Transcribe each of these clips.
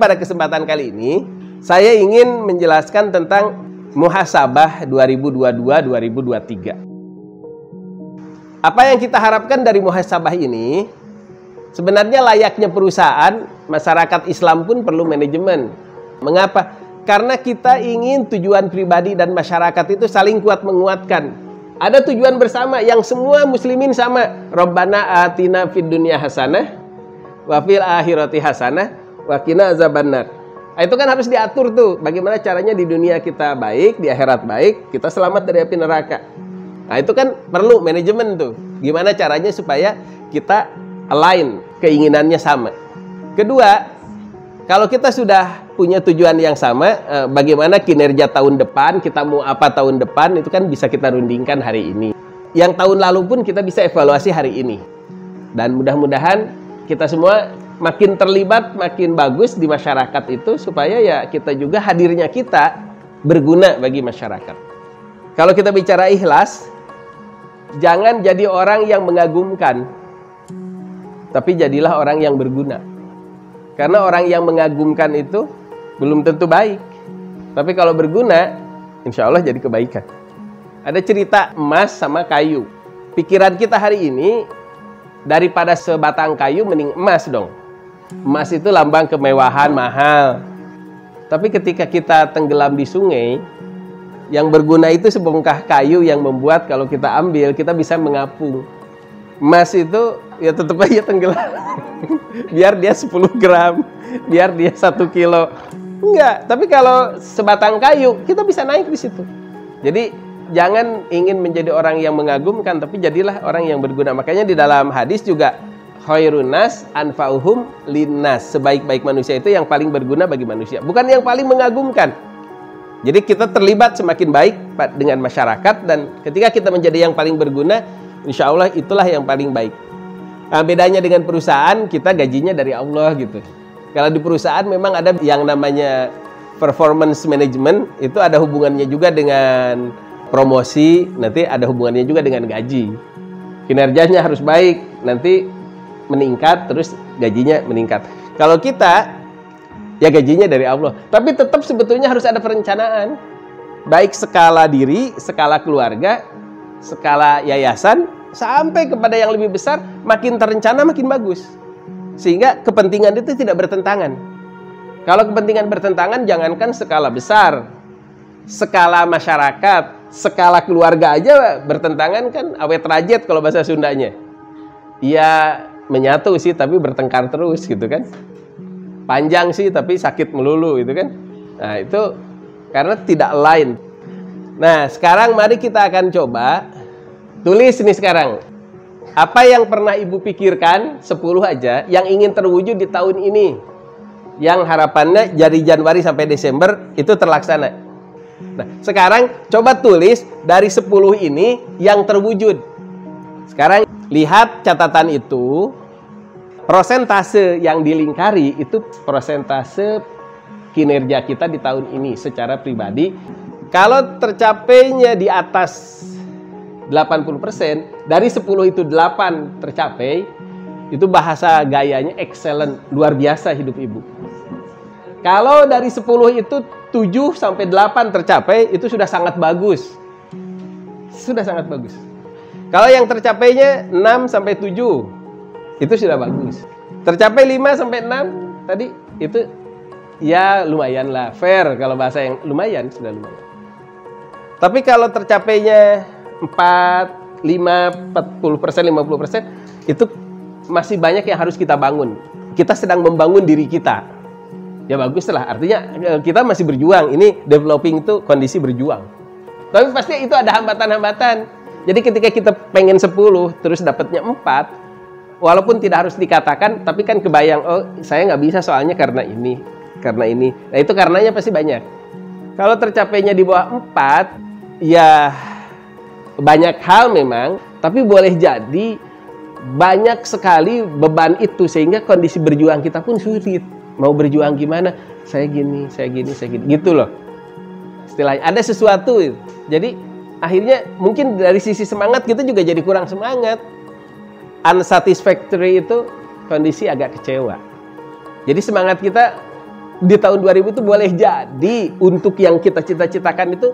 pada kesempatan kali ini, saya ingin menjelaskan tentang muhasabah 2022-2023. Apa yang kita harapkan dari muhasabah ini? Sebenarnya layaknya perusahaan, masyarakat Islam pun perlu manajemen. Mengapa? Karena kita ingin tujuan pribadi dan masyarakat itu saling kuat menguatkan. Ada tujuan bersama yang semua muslimin sama. Rabbana atina fid dunya hasanah wa fil akhirati hasanah wa qina azabannar. Itu kan harus diatur tuh, bagaimana caranya di dunia kita baik, di akhirat baik, kita selamat dari api neraka. Nah, itu kan perlu manajemen tuh. Gimana caranya supaya kita align, keinginannya sama. Kedua, kalau kita sudah punya tujuan yang sama, bagaimana kinerja tahun depan, kita mau apa tahun depan, itu kan bisa kita rundingkan hari ini. Yang tahun lalu pun kita bisa evaluasi hari ini. Dan mudah-mudahan kita semua makin terlibat, makin bagus di masyarakat itu, supaya ya kita juga hadirnya kita berguna bagi masyarakat. Kalau kita bicara ikhlas, jangan jadi orang yang mengagumkan, tapi jadilah orang yang berguna. Karena orang yang mengagumkan itu belum tentu baik, tapi kalau berguna, insya Allah jadi kebaikan. Ada cerita emas sama kayu. Pikiran kita hari ini, daripada sebatang kayu mending emas dong. Emas itu lambang kemewahan, mahal. Tapi ketika kita tenggelam di sungai, yang berguna itu sebongkah kayu yang membuat kalau kita ambil, kita bisa mengapung. Emas itu ya tetap aja tenggelam. Biar dia 10 gram, biar dia 1 kilo. Enggak, tapi kalau sebatang kayu, kita bisa naik di situ. Jadi jangan ingin menjadi orang yang mengagumkan, tapi jadilah orang yang berguna. Makanya di dalam hadis juga, khairun nas anfa'uhum linnas. Sebaik-baik manusia itu yang paling berguna bagi manusia, bukan yang paling mengagumkan. Jadi kita terlibat semakin baik dengan masyarakat, dan ketika kita menjadi yang paling berguna, insya Allah itulah yang paling baik. Nah, bedanya dengan perusahaan, kita gajinya dari Allah gitu. Kalau di perusahaan memang ada yang namanya performance management, itu ada hubungannya juga dengan promosi, nanti ada hubungannya juga dengan gaji. Kinerjanya harus baik, nanti meningkat, terus gajinya meningkat. Kalau kita, ya gajinya dari Allah. Tapi tetap sebetulnya harus ada perencanaan. Baik skala diri, skala keluarga, skala yayasan, sampai kepada yang lebih besar, makin terencana makin bagus. Sehingga kepentingan itu tidak bertentangan. Kalau kepentingan bertentangan, jangankan skala besar, skala masyarakat, skala keluarga aja bertentangan kan awet rajet kalau bahasa Sundanya. Ya menyatu sih tapi bertengkar terus gitu kan. Panjang sih tapi sakit melulu gitu kan. Nah itu karena tidak align. Nah sekarang mari kita akan coba tulis nih sekarang. Apa yang pernah ibu pikirkan, 10 aja, yang ingin terwujud di tahun ini. Yang harapannya dari Januari sampai Desember itu terlaksana. Nah, sekarang coba tulis dari 10 ini yang terwujud. Sekarang lihat catatan itu, prosentase yang dilingkari itu prosentase kinerja kita di tahun ini secara pribadi. Kalau tercapainya di atas 80%, dari 10 itu 8 tercapai, itu bahasa gayanya excellent, luar biasa hidup ibu. Kalau dari 10 itu 7 sampai 8 tercapai, itu sudah sangat bagus. Sudah sangat bagus. Kalau yang tercapainya 6 sampai 7, itu sudah bagus. Tercapai 5 sampai 6 tadi, itu ya lumayan lah, fair kalau bahasa yang lumayan, sudah lumayan. Tapi kalau tercapainya 4, 5, 40%, 50%, itu masih banyak yang harus kita bangun. Kita sedang membangun diri kita. Ya bagus lah, artinya kita masih berjuang. Ini developing itu kondisi berjuang. Tapi pasti itu ada hambatan-hambatan. Jadi ketika kita pengen 10, terus dapatnya 4, walaupun tidak harus dikatakan, tapi kan kebayang, oh saya nggak bisa soalnya karena ini, karena ini. Nah itu karenanya pasti banyak. Kalau tercapainya di bawah 4, ya banyak hal memang, tapi boleh jadi banyak sekali beban itu, sehingga kondisi berjuang kita pun sulit. Mau berjuang gimana? Saya gini, saya gini, saya gini. Gitu loh. Istilahnya ada sesuatu. Jadi akhirnya mungkin dari sisi semangat kita juga jadi kurang semangat. Unsatisfactory itu kondisi agak kecewa. Jadi semangat kita di tahun 2000 itu boleh jadi untuk yang kita cita-citakan itu,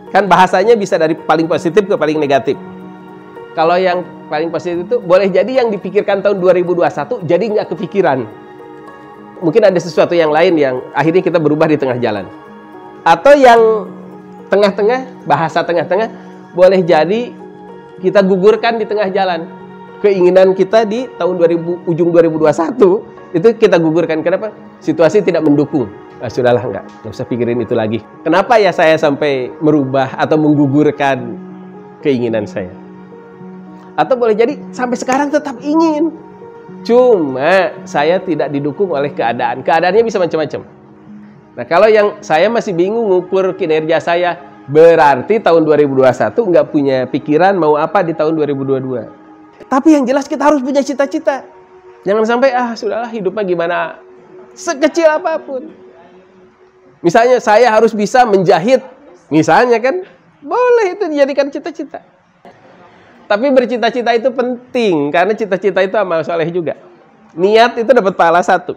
kan bahasanya bisa dari paling positif ke paling negatif. Kalau yang paling positif itu boleh jadi yang dipikirkan tahun 2021 jadi nggak kepikiran. Mungkin ada sesuatu yang lain yang akhirnya kita berubah di tengah jalan. Atau yang tengah-tengah, bahasa tengah-tengah, boleh jadi kita gugurkan di tengah jalan. Keinginan kita di tahun ujung 2021 itu kita gugurkan. Kenapa? Situasi tidak mendukung. Nah, sudahlah, nggak usah pikirin itu lagi. Kenapa ya saya sampai merubah atau menggugurkan keinginan saya? Atau boleh jadi sampai sekarang tetap ingin. Cuma saya tidak didukung oleh keadaan. Keadaannya bisa macam-macam. Nah, kalau yang saya masih bingung ngukur kinerja saya, berarti tahun 2021 nggak punya pikiran mau apa di tahun 2022. Tapi yang jelas kita harus punya cita-cita. Jangan sampai, sudahlah hidupnya gimana, sekecil apapun. Misalnya saya harus bisa menjahit. Misalnya kan, boleh itu dijadikan cita-cita. Tapi bercita-cita itu penting, karena cita-cita itu amal soleh juga. Niat itu dapat pahala 1.